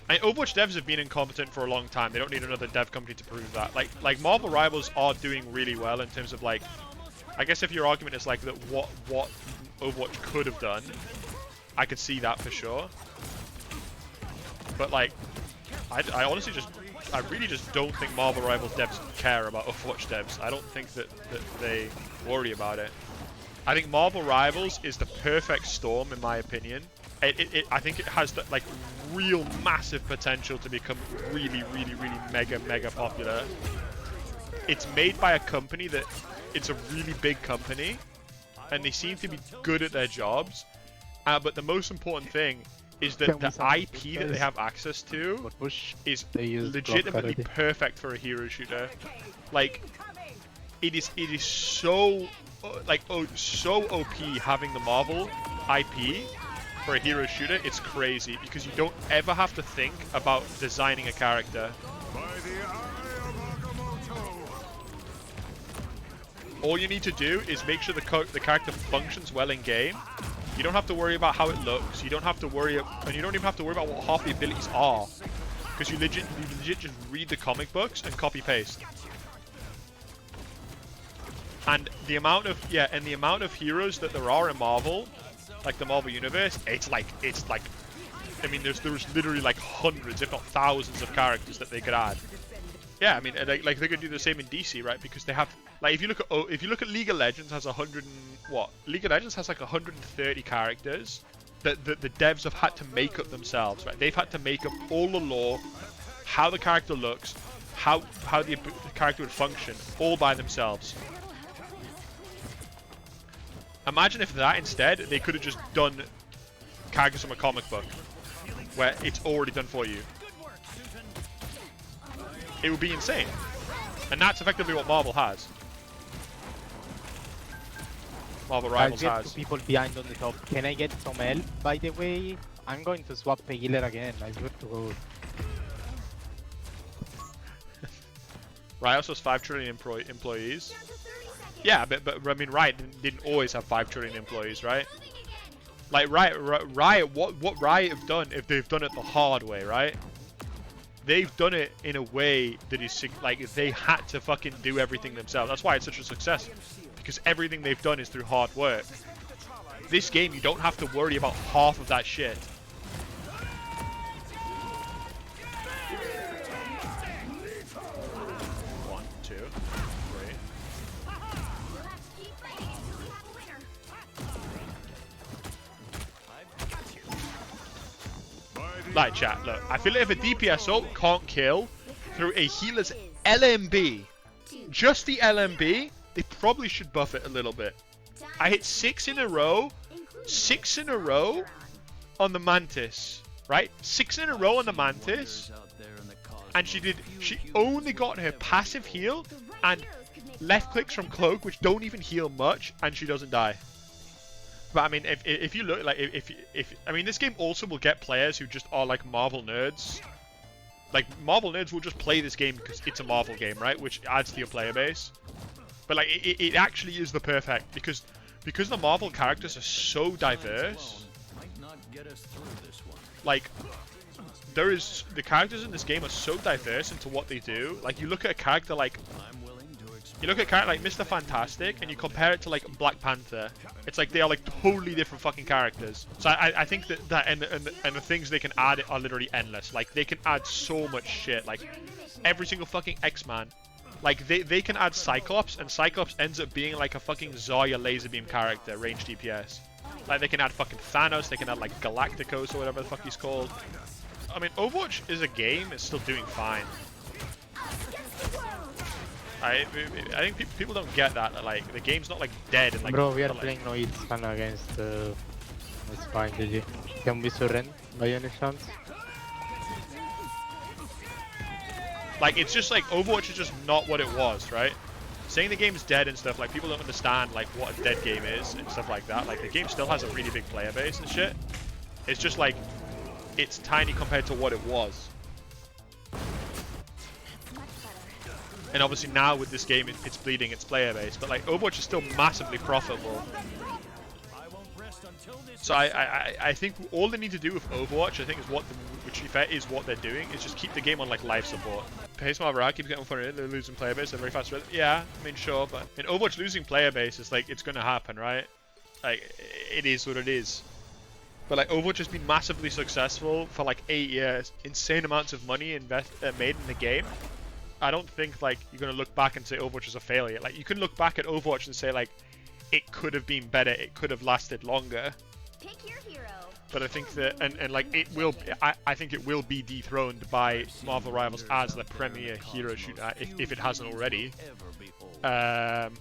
Overwatch devs have been incompetent for a long time. They don't need another dev company to prove that. Like Marvel Rivals are doing really well in terms of like, I guess if your argument is like that what Overwatch could have done, I could see that for sure. But like, I honestly I really just don't think Marvel Rivals devs care about Overwatch devs. I don't think that they worry about it. I think Marvel Rivals is the perfect storm in my opinion. I think it has the, like real massive potential to become really mega popular. It's made by a company that it's a really big company and they seem to be good at their jobs. But the most important thing is that the IP that they have access to is legitimately perfect for a hero shooter. Like it is so so OP having the Marvel IP for a hero shooter. It's crazy because you don't ever have to think about designing a character. All you need to do is make sure the character functions well in game. You don't have to worry about how it looks. You don't have to worry, and you don't even have to worry about what half the abilities are, because you legit just read the comic books and copy paste. And the amount of heroes that there are in Marvel, like the Marvel universe, it's like I mean there's literally like hundreds if not thousands of characters that they could add. Yeah, I mean like they could do the same in DC, right? Because they have like if you look at League of Legends has League of Legends has like 130 characters that the devs have had to make up themselves, right? They've had to make up all the lore, how the character looks, how the character would function, all by themselves. Imagine if that instead, they could have just done characters from a comic book, where it's already done for you. It would be insane. And that's effectively what Marvel has. Marvel Rivals has. Two people behind on the top. Can I get some help, by the way? I'm going to swap Pegiller again. I swear to God. Riot also has 5 trillion employees. Yeah, but I mean, Riot didn't always have 5 trillion employees, right? Like Riot, what Riot have done, if they've done it the hard way, right? They've done it in a way that is like they had to fucking do everything themselves. That's why it's such a success, because everything they've done is through hard work. This game, you don't have to worry about half of that shit. Like chat, look, I feel like if a DPS ult can't kill through a healer's LMB, just the LMB, they probably should buff it a little bit. I hit 6 in a row on the Mantis, right? 6 in a row on the Mantis, and she only got her passive heal and left clicks from Cloak, which don't even heal much, and she doesn't die. But I mean, if you look like I mean, this game also will get players who just are like Marvel nerds. Like Marvel nerds will just play this game because it's a Marvel game, right? Which adds to your player base. But like, it actually is the perfect because the Marvel characters are so diverse. Like, the characters in this game are so diverse into what they do. Like, you look at a character like. You look at a character like Mr. Fantastic and you compare it to like Black Panther. It's like they are like totally different fucking characters. So I think that and the things they can add are literally endless. Like they can add so much shit. Like every single fucking X-Man. Like they can add Cyclops, and Cyclops ends up being like a fucking Zarya laser beam character, range DPS. Like they can add fucking Thanos, they can add like Galacticos or whatever the fuck he's called. I mean, Overwatch is a game, it's still doing fine. I think people don't get that, like, the game's not, like, dead. And, like, bro, we are playing no hits fan against, it's fine, GG. Can we surrender by any chance? Like, it's just, like, Overwatch is just not what it was, right? Saying the game's dead and stuff, like, people don't understand, like, what a dead game is and stuff like that. Like, the game still has a really big player base and shit. It's just, like, it's tiny compared to what it was. And obviously now with this game, it's bleeding its player base. But like Overwatch is still massively profitable. So I think all they need to do with Overwatch, I think, is which to be fair is what they're doing, is just keep the game on like live support. Pace Marlborough keeps getting funny. They're losing player base. They're very fast. Yeah, I mean sure, but in Overwatch losing player base is like it's gonna happen, right? Like it is what it is. But like Overwatch has been massively successful for like 8 years, insane amounts of money made in the game. I don't think like you're gonna look back and say Overwatch is a failure. Like you can look back at Overwatch and say like it could have been better, it could have lasted longer. Pick your hero. But I think that and like it will, I think it will be dethroned by Marvel Rivals as the premier hero shooter if it hasn't already. But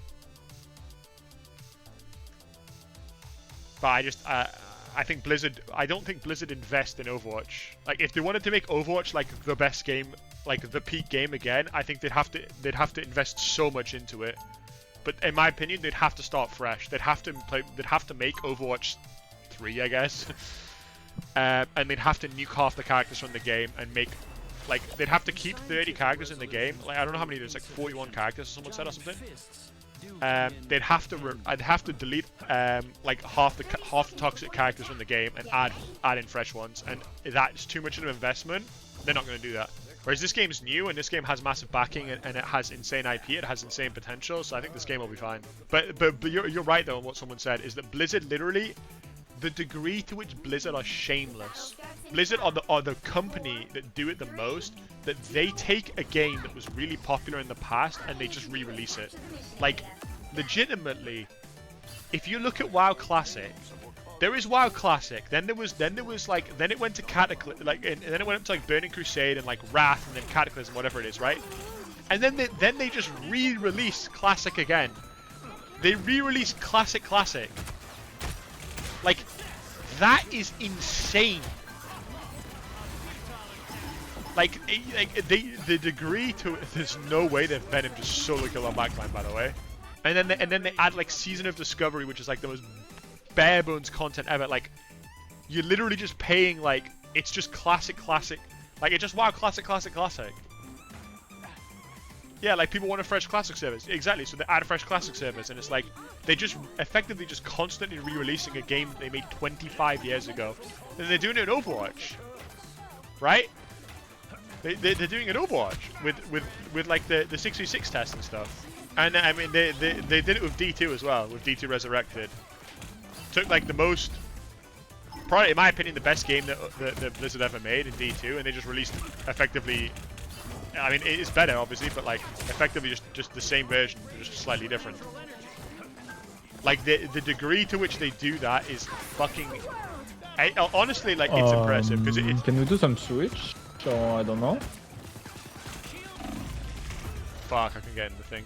I think Blizzard, I don't think Blizzard invest in Overwatch. Like if they wanted to make Overwatch like the best game, like the peak game again, I think they'd have to invest so much into it. But in my opinion, they'd have to start fresh. They'd have to make Overwatch 3, I guess. And they'd have to nuke half the characters from the game and make, like, they'd have to keep 30 characters in the game. Like I don't know how many there's, like 41 characters. Someone said or something. I'd have to delete like half the toxic characters from the game and add in fresh ones. And that's too much of an investment. They're not going to do that. Whereas this game's new and this game has massive backing and it has insane IP, it has insane potential, so I think this game will be fine. But you're right though on what someone said, is that Blizzard literally, the degree to which Blizzard are shameless. Blizzard are the company that do it the most, that they take a game that was really popular in the past and they just re-release it. Like, legitimately, if you look at WoW Classic, there is WoW Classic. Then it went to Cataclysm, like, and then it went up to like Burning Crusade and like Wrath and then Cataclysm, whatever it is, right? And then they just re-release Classic again. They re-release Classic. Like, that is insane. Like the degree to it, there's no way that Venom just solo kill on backline, by the way. And then they add like Season of Discovery, which is like the most bare bones content ever. Like, you're literally just paying, like, it's just classic. Like, it's just WoW classic. Yeah, like people want a fresh classic service. Exactly, so they add a fresh classic service, and it's like they just effectively just constantly re-releasing a game they made 25 years ago. And they're doing it in Overwatch, right? They're doing it in Overwatch with like the 6v6 test and stuff. And I mean they did it with D2 as well, with D2 Resurrected. Took like the most, probably in my opinion, the best game that Blizzard ever made in D2, and they just released effectively. I mean, it is better obviously, but like effectively just the same version, just slightly different. Like the degree to which they do that is fucking. Honestly, like it's impressive because it. Can we do some switch? So I don't know. Fuck! I can get in the thing.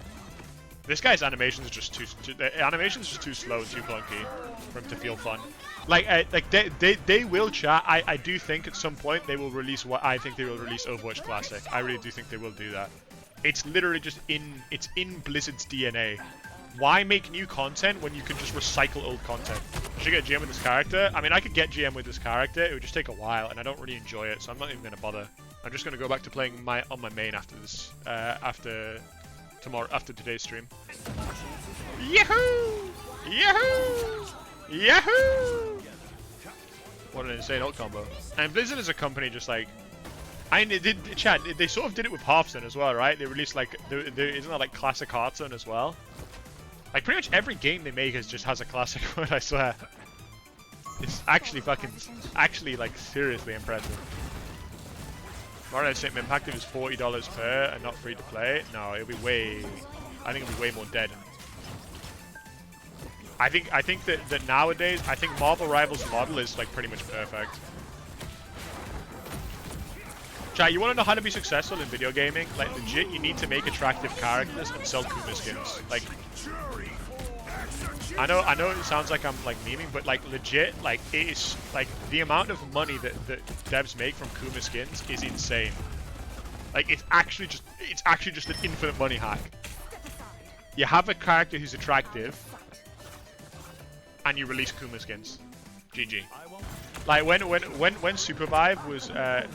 This guy's animations are just the animations are just too slow and too clunky for him to feel fun. Like they will chat. I do think at some point they will release what I think they will release Overwatch Classic. I really do think they will do that. It's literally just it's in Blizzard's DNA. Why make new content when you can just recycle old content? Should I get GM with this character? I mean, I could get GM with this character. It would just take a while, and I don't really enjoy it, so I'm not even gonna bother. I'm just gonna go back to playing on my main after this after today's stream. Yahoo! Yahoo! Yahoo! What an insane ult combo. And Blizzard as a company just like, I mean, they sort of did it with Hearthstone as well, right? They released like, isn't that like classic Hearthstone as well? Like pretty much every game they make just has a classic one, I swear. It's actually like seriously impressive. Monetization impact is $40 per and not free to play. No, it'll be I think it'll be way more dead. I think that nowadays, I think Marvel Rivals model is like pretty much perfect. Chat, you want to know how to be successful in video gaming? Like legit, you need to make attractive characters and sell Kuma skins. Like, I know it sounds like I'm like memeing, but like legit, like it is like the amount of money that devs make from Kuma skins is insane. Like it's actually just an infinite money hack. You have a character who's attractive, and you release Kuma skins. GG. Like when Supervive was, I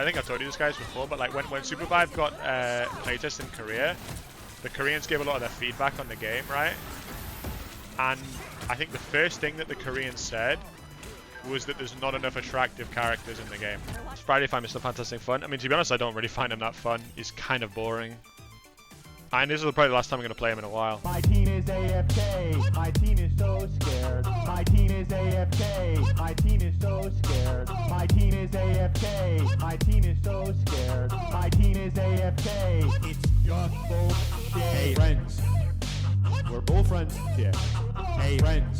think I've told you this guys before, but like when Supervive got playtest in Korea, the Koreans gave a lot of their feedback on the game, right? And I think the first thing that the Koreans said was that there's not enough attractive characters in the game. Friday find Mr. Fantastic fun. I mean, to be honest, I don't really find him that fun. He's kind of boring. And this is probably the last time I'm going to play him in a while. My team is AFK. My team is so scared. My team is AFK. My team is so scared. My team is AFK. My team is so scared. My team is AFK. It's just bullshit. Hey, friends. We're all friends here. Hey, friends.